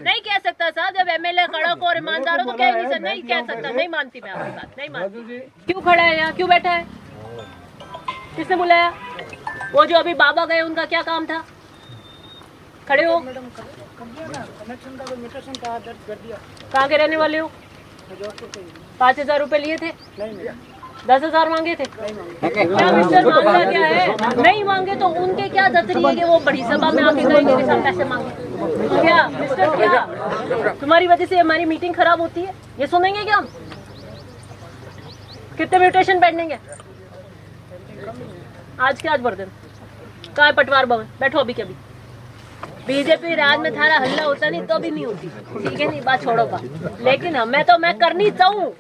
नहीं कह सकता साहब, जब एमएलए खड़ा हो और ईमानदार हो तो कह नहीं सकता, नहीं कह सकता, नहीं मानती मैं आपकी बात, नहीं मानती। क्यों खड़ा है यहाँ, क्यों बैठा है, किसने बुलाया? वो जो अभी बाबा गए उनका क्या काम था? खड़े हो, कहाँ के रहने वाले हो? 5,000 रुपए लिए थे? 10,000 मांगे थे? क्या मिस्टर मामला क्या है? नहीं मांगे तो उनके क्या दस्तरी है कि वो बड़ी सभा में आके कहेंगे कि सब पैसे मांगे? क्या मिस्टर, क्या तुम्हारी वजह से हमारी मीटिंग खराब होती है? ये सुनेंगे क्या हम? कितने म्यूटेशन बैठेंगे आज के आज? बर्दन कहाँ है? पटवार भवन बैठो अभी के अभी। बीजेपी राज में थारा हल्ला होता नहीं तो भी नहीं होती, ठीक है? नहीं बात छोड़ो बात, लेकिन मैं करनी चाहूँ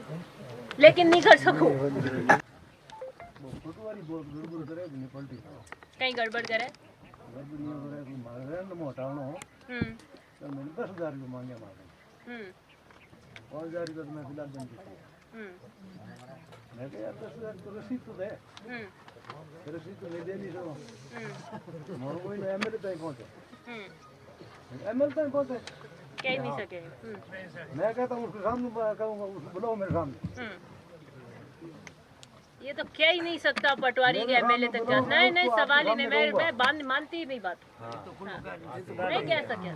लेकिन नहीं कर सकूं। कहीं गड़बड़ करे? 10,000 मांगे मैं यार 10,000 तो रसीद तो दे, रसीद तो नहीं देनी तो मोर कोई एमएलए तक पहुंचे, एमएलए तक पहुंचे कह नहीं सके। मैं कहता हूँ उसके सामने कहूँगा, बुलाओ मेरे सामने। ये तो कह ही नहीं सकता पटवारी के एमएलए तक जा। नहीं सवाल ही नहीं, मैं मानती ही नहीं बात। नहीं कह सके,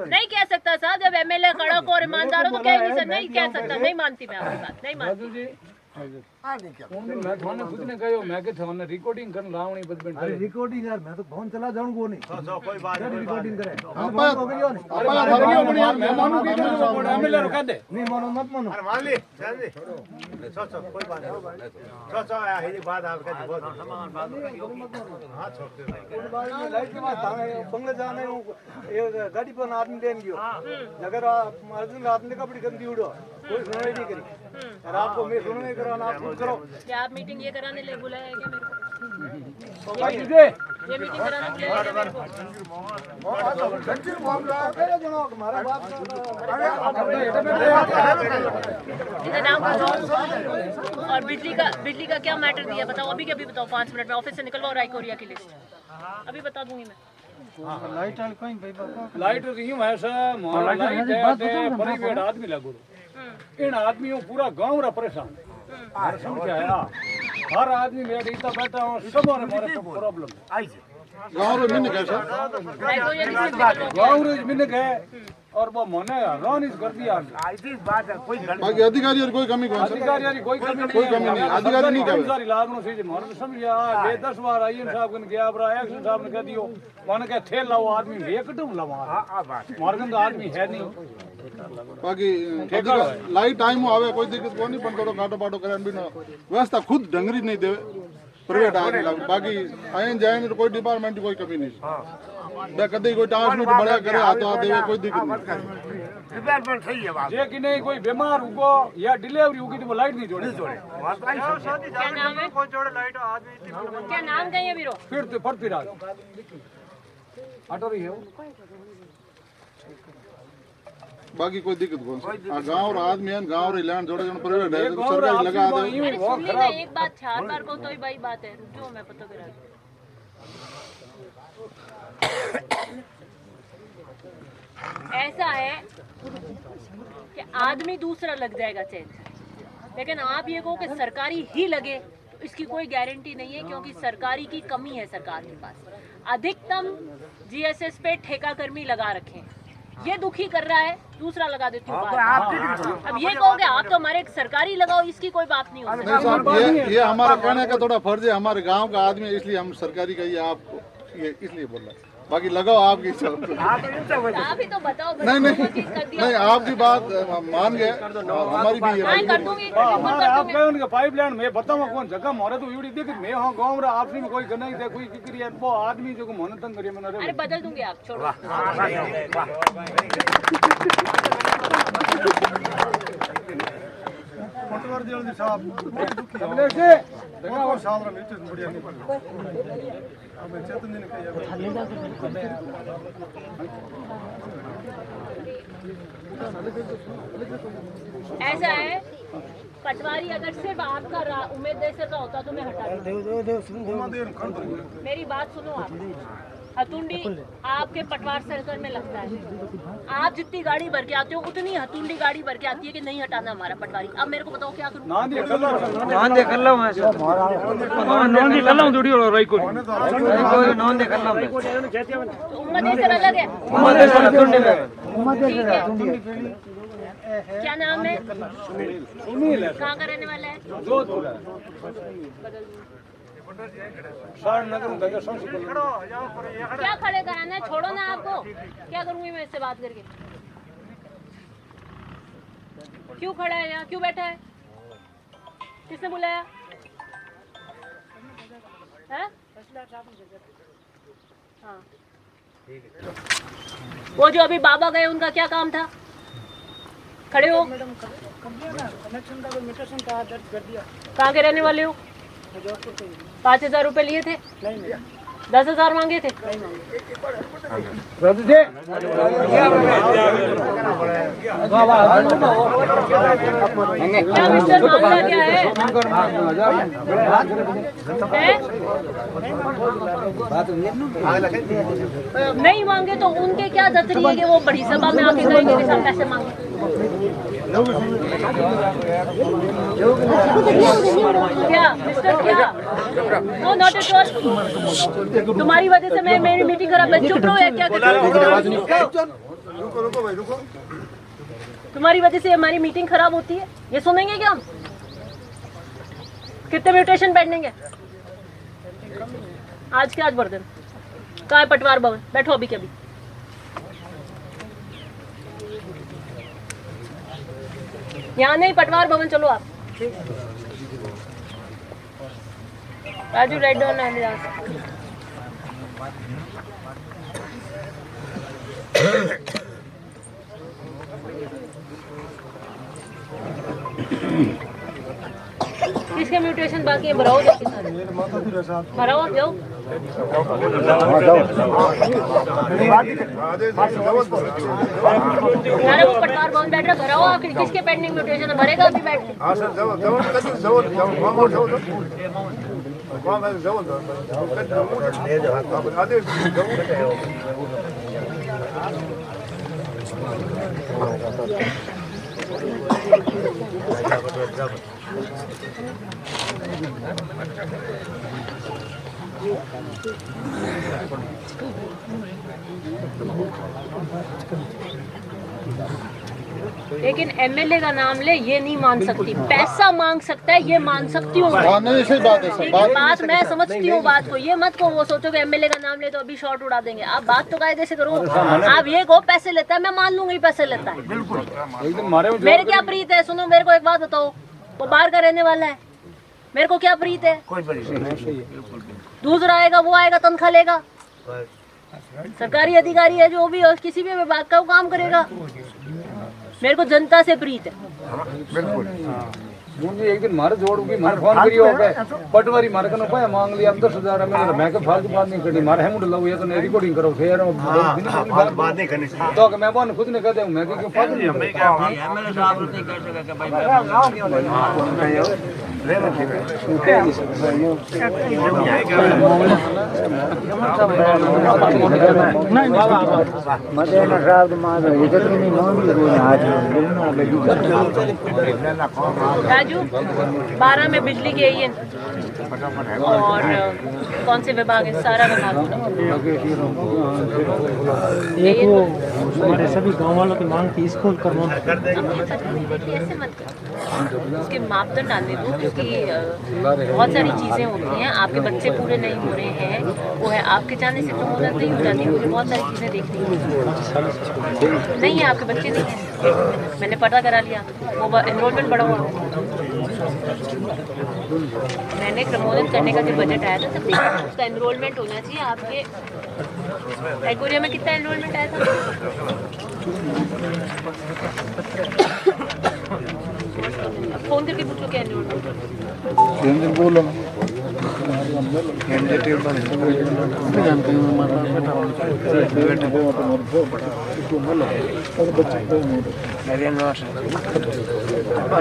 नहीं कह सकता साहब, जब एमएलए खड़ा हो और ईमानदार हो तो कह नहीं सकता, नहीं कह सकता, नहीं मानती मैं आपकी बात, नहीं मानती। मैं थाने खुद ने कहो मैं के थाने रिकॉर्डिंग कर लावणी बदबन। अरे रिकॉर्डिंग यार मैं तो फोन चला जाऊंगा नहीं। कोई बात नहीं, रिकॉर्डिंग करे आपा हो गई नहीं आपा हो गई यार, मैं मानू कि एमएलए रुका दे, नहीं मानो मत मानो। अरे मान ली चल दे, सो कोई बात नहीं, सो ये बात आपका बहुत समान बात हां छोड़ दे। कोई बात नहीं, लाइट के बाद बंगले जाने ये गाड़ी पर आदमी देन गयो, अगर अर्जुन रात में कपड़ी गंदी उड़ो कोई सुनाई नहीं करी, और आपको मैं सुनने कराना आप खुद करो। क्या आप मीटिंग ये कराने ले बुलाया है क्या मेरे को? ये मीटिंग कराने बुलाया है मेरे को? इनका नाम पूछो। और बिजली का क्या मैटर दिया बताओ, अभी के अभी बताओ, 5 मिनट में ऑफिस से निकलवाओ रायकोरिया की लिस्ट, अभी बता दूंगी मैं। लाइट रही हूँ ऐसा लाइट आदमी लगो, इन आदमियों पूरा गांव रा परेशान समझाया, हर आदमी मेरे इतना बैठा हूँ, सब हमारे प्रॉब्लम गांव रे मिन कैसा गांव रे मिन है, और वो मने रन कर दिया। बात है कोई बाकी अधिकारी और कोई कमी अधिकारी कोई कमी नहीं, अधिकारी नहीं कहे सारी लागनो से मन समझिया ले 10 बार आईएन साहब कन गया बरा एक्शन साहब ने कह दियो मन के थे लाओ आदमी एकटू लवा मार्गन का आदमी है नहीं। बाकी लाइट टाइम आवे कोई दिक्कत को नहीं, पण थोड़ो काटो पाटो करन भी व्यवस्था खुद डंगरी नहीं देवे प्राइवेट आदमी लाग, बाकी आयन जायन कोई डिपार्टमेंट की कोई कमी नहीं। मैं कदे कोई ट्रांसमिट बड़ा करे हाथों हाथ देवे कोई दिक्कत नहीं, डिपार्टमेंट सही है बात। जे कि नहीं कोई बीमार हुगो या डिलीवरी होगी तो वो लाइट नहीं जोड़े क्या नाम है? कोई जोड़े लाइट आदमी क्या नाम कहीं है बीरो? फिर तो पृथ्वीराज ऑटो रही है। बाकी कोई दिक्कत कौन सा गांव रा आदमी है, गांव रे लैंड जोड़े जन प्राइवेट है तो सरकार लगा दे। एक बात 4 बार को तो ही भाई बात है, रुको मैं पता करा। ऐसा है कि आदमी दूसरा लग जाएगा चैन से, लेकिन आप ये कहो कि सरकारी ही लगे तो इसकी कोई गारंटी नहीं है, क्योंकि सरकारी की कमी है सरकार के पास। अधिकतम जीएसएस पे ठेका कर्मी लगा रखे हैं, ये दुखी कर रहा है, दूसरा लगा देती हूँ। अब ये कहोगे आप तो हमारे सरकारी लगाओ, इसकी कोई बात नहीं हो सकती। ये हमारा कहने का थोड़ा फर्ज है, हमारे गांव का आदमी है इसलिए हम सरकारी का ये आपको ये इसलिए बोल रहे हैं, बाकी लगाओ आपकी आप ही तो बताओ। नहीं आपकी बात मान गए, हमारी भी आप कहे उनके पाइपलाइन में बताओ कौन जगह मोरे तो यूडी देख मैं हां गांव रा आपसी में कोई गना दे कोई किकरी है वो आदमी जो मन तंग करिए मैंने अरे बदल दूंगी आप छोड़ो। पटवार जल्दी साहब अपने से देखा और साहब रा मीटिंग बढ़िया नहीं अब चेतन दिन कहिए ऐसा है पटवारी अगर सिर्फ आपका उम्मीद जैसे का होता तो मैं हटा दूं। मेरी बात सुनो आप, हथुंडी आपके पटवार सर्कल में लगता है। आप जितनी गाड़ी भर के आते हो उतनी हथुंडी गाड़ी भर के आती है कि नहीं हटाना हमारा पटवारी। अब मेरे को बताओ क्या करूं? तो उम्मदेसर अलग है। ठीक है। क्या नाम है? कहाँ का रहने वाला है? क्या खड़े कराना है? छोड़ो ना, आपको क्या करूंगी मैं इससे बात करके? क्यों खड़ा है यहाँ? क्यों बैठा है? किसने बुलाया है? हाँ। वो जो अभी बाबा गए उनका क्या काम था? खड़े हो। कहाँ के रहने वाले हो? 5,000 रुपए लिए थे? 10,000 मांगे थे? क्या मिस्टर मामला क्या है? नहीं मांगे तो उनके क्या दतरी है कि वो बड़ी सभा में आके कहेंगे कि सब पैसे मांगे? क्या मिस्टर क्या? No not at all. तुम्हारी वजह से मैं मेरी मीटिंग खराब है। चुप रहो या क्या? तुम्हारी वजह से हमारी मीटिंग खराब होती है, ये सुनेंगे क्या हम? कितने म्यूटेशन बैठेंगे आज के आज? वर्धन कहाँ है? पटवार भवन। बैठो अभी के अभी। यहाँ नहीं, पटवार भवन चलो आप। राजू राइट डाउन है यहाँ से। किसके म्यूटेशन बाकी है? भराओ जाके सारे। भराओ आप जाओ। यार वो पटवार भवन बैठ रहा, भराओ आखिर। किसके पेंडिंग म्यूटेशन है? भरेगा अभी बैठ के। लेकिन एमएलए का नाम ले ये नहीं मान सकती। पैसा मांग सकता है ये मान सकती हूँ। बात मैं समझती हूँ बात को। ये मत को वो सोचो कि एमएलए का नाम ले तो अभी शॉट उड़ा देंगे। आप बात तो कायदे से करो। आप ये को पैसे लेता है, मैं मान लूंगी पैसे लेता है। मेरे क्या प्रीत है? सुनो मेरे को एक बात बताओ, वो बाहर का रहने वाला है, मेरे को क्या प्रीत है? दूसरा आएगा, वो आएगा तनख्वाह लेगा। सरकारी अधिकारी है जो भी और किसी भी विभाग का वो काम करेगा। मेरे को जनता से प्रीत है। बिल्कुल। एक दिन मारे जोड़ूंगी, मारे फोन करियो होगे पटवारी मारे कनो पाया मांग लिया 10,000 में। मैं के फालतू बात नहीं करनी। मारे हम लो ये तो रिकॉर्डिंग करो फिर बात नहीं करनी तो मैं बोन खुद ने कह दे। मैं क्यों फालतू नहीं एमएलए साहब नहीं कर सके कि भाई मदेना साहब मार इधर नहीं मांग राजू 12 में बिजली के ये और कौन से विभाग है? सारा विभाग। एक वो हमारे सभी गांव वालों की मांग थी स्कूल करवाना। ऐसे मत करो, उसके मापदंड डालने दो क्योंकि बहुत सारी चीज़ें होती हैं। आपके बच्चे पूरे नहीं हो रहे हैं, वो है आपके जाने से प्रमोदन नहीं हो जाती। मुझे बहुत सारी चीज़ें देखनी नहीं है। आपके बच्चे नहीं हैं, मैंने पता करा लिया। वो एनरोलमेंट बढ़ा हुआ। मैंने प्रमोदन करने का जो बजट आया था तब देखा उसका एनरोलमेंट होना चाहिए। आपके एकोरिया में कितना एनरोलमेंट आया था? फोन करके पूछो क्या एनरोलमेंट बोलो।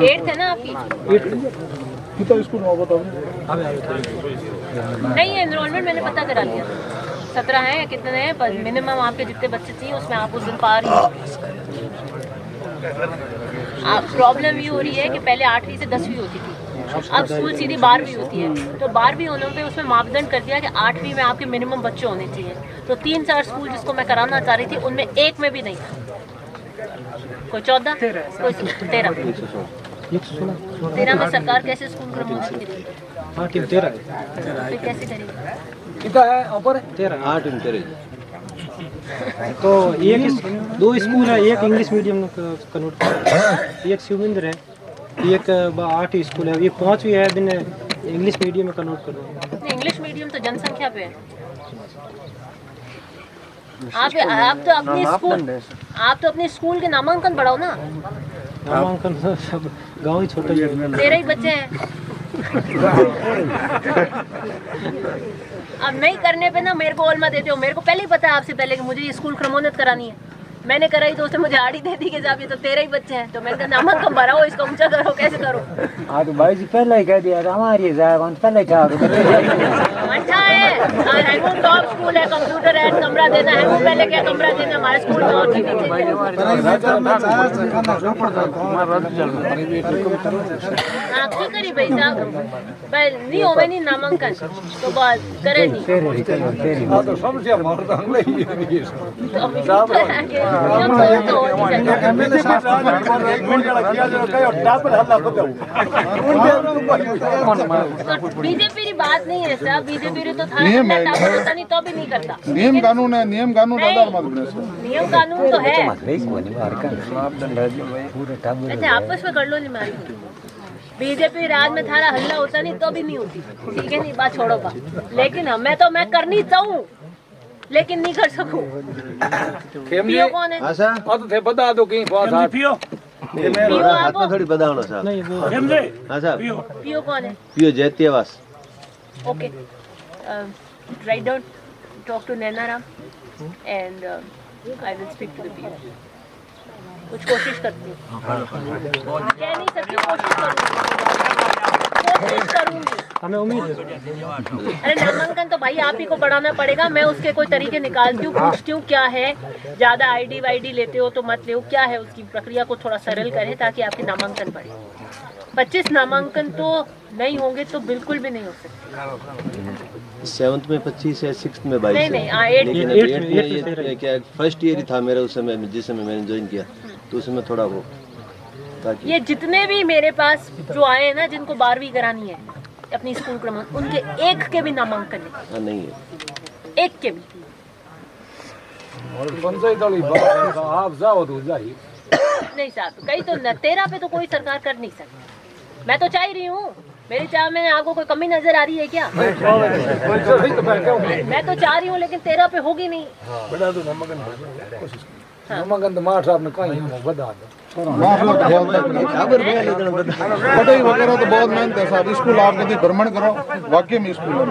एट्थ है ना आपकी? नहीं, एनरोलमेंट मैंने पता करा लिया। 17 हैं या कितने हैं, पर मिनिमम आपके जितने बच्चे चाहिए उसमें आप उस दिन पा रही हो। प्रॉब्लम ये हो रही है कि पहले 8वीं से 10वीं होती थी, अब स्कूल सीधी 12वीं होती है। तो 12वीं होने पे उसमें मापदंड कर दिया कि 8वीं में आपके मिनिमम बच्चे होने चाहिए। तो 3-4 स्कूल जिसको मैं कराना चाह रही थी उनमें एक में भी नहीं था, कोई 14 कोई 13 में सरकार कैसे स्कूल प्रमोशन करेगी? हाँ टीम 13 फिर कैसे करेगी? कितना है ऊपर 13 8 टीम 13 तो एक 2 स्कूल है, एक इंग्लिश मीडियम कन्वर्ट कर, एक शिविंद्र है, एक 8 स्कूल है, ये 5वीं है दिन इंग्लिश मीडियम में कन्वर्ट कर दो। इंग्लिश मीडियम तो जनसंख्या पे है। आप तो अपने स्कूल के नामांकन बढ़ाओ ना। नामांकन सब गांव ही छोटे 13 ही बच्चे हैं। अब नहीं करने पे ना मेरे को ओलमा देते हो। मेरे को पहले ही पता है आपसे पहले कि मुझे ये स्कूल क्रमोन्नत करानी है। मैंने कराई तो उसने मुझे आड़ी दे दी कि साहब ये तो 13 ही बच्चे हैं। तो मैंने कहा नामांकन भराओ, इसको ऊंचा करो, कैसे करो? हाँ तो भाई जी पहले ही कह दिया था हमारी जाएगा पहले क्या अच्छा है, हैंगून टॉप स्कूल है, कंप्यूटर है, कमरा देना है। वो पहले क्या कमरा देना हमारे स्कूल में और चीजें आखिरी करी भाई साहब, भाई नहीं हो नहीं नामांकन तो बात करे नहीं। तो समस्या मारता बीजेपी की बात नहीं है साहब, बीजेपी तो था नहीं तो भी नहीं करता। नियम कानून है, नियम कानून नियम कानून तो है। अच्छा आपस में कर लो नहीं मारी। बीजेपी राज में थारा हल्ला होता नहीं तो भी नहीं होती, ठीक है नहीं बात छोड़ो बात। लेकिन मैं करनी चाहूँ लेकिन नहीं कर सकूं। पीओ कौन है? तो थे बता दो कहीं पास पीओ हाथ में थोड़ी बदावना साहब। नहीं वो हाँ साहब, पीओ कौन है? पियो जैत्यवास। Okay, write down, talk to Nainaram and I will speak to the PO. कुछ कोशिश करती हूँ, कह नहीं सकती, कोशिश करूंगी। हमें उम्मीद है। अरे नामांकन तो भाई आप ही को बढ़ाना पड़ेगा। मैं उसके कोई तरीके निकालती हूँ, पूछती हूँ क्या है, ज्यादा आईडी वाईडी लेते हो तो मत ले, क्या है उसकी प्रक्रिया को थोड़ा सरल करें ताकि आपके नामांकन बढ़े। 25 नामांकन तो नहीं होंगे तो बिल्कुल भी नहीं हो सकते। 7th में 25 है, 6th में 22 नहीं, लेकिन 8th में ये क्या फर्स्ट ईयर ही था मेरा उस समय, जिस समय मैंने ज्वाइन किया तो उसमें थोड़ा वो ताकि ये जितने भी मेरे पास जो आए हैं ना, जिनको 12वीं करानी है अपनी स्कूल क्रमांक, उनके एक के भी नामांकन नहीं है, एक के भी और पंचायत वाली बात आप जाओ तो जाइए नहीं साहब। कई तो 13 पे तो कोई सरकार कर नहीं सकती। मैं तो चाह रही हूँ, मेरी चाह में आपको कोई कमी नजर आ रही है क्या? मैं तो चाह रही हूँ लेकिन 13 पे होगी नहीं। बड़ा तो नामांकन तो मार साहब ने कहीं बता दो। पढ़ाई वगैरह तो बहुत मेहनत है साहब। स्कूल आप कभी भ्रमण करो, वाकई में स्कूल है।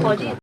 फौजी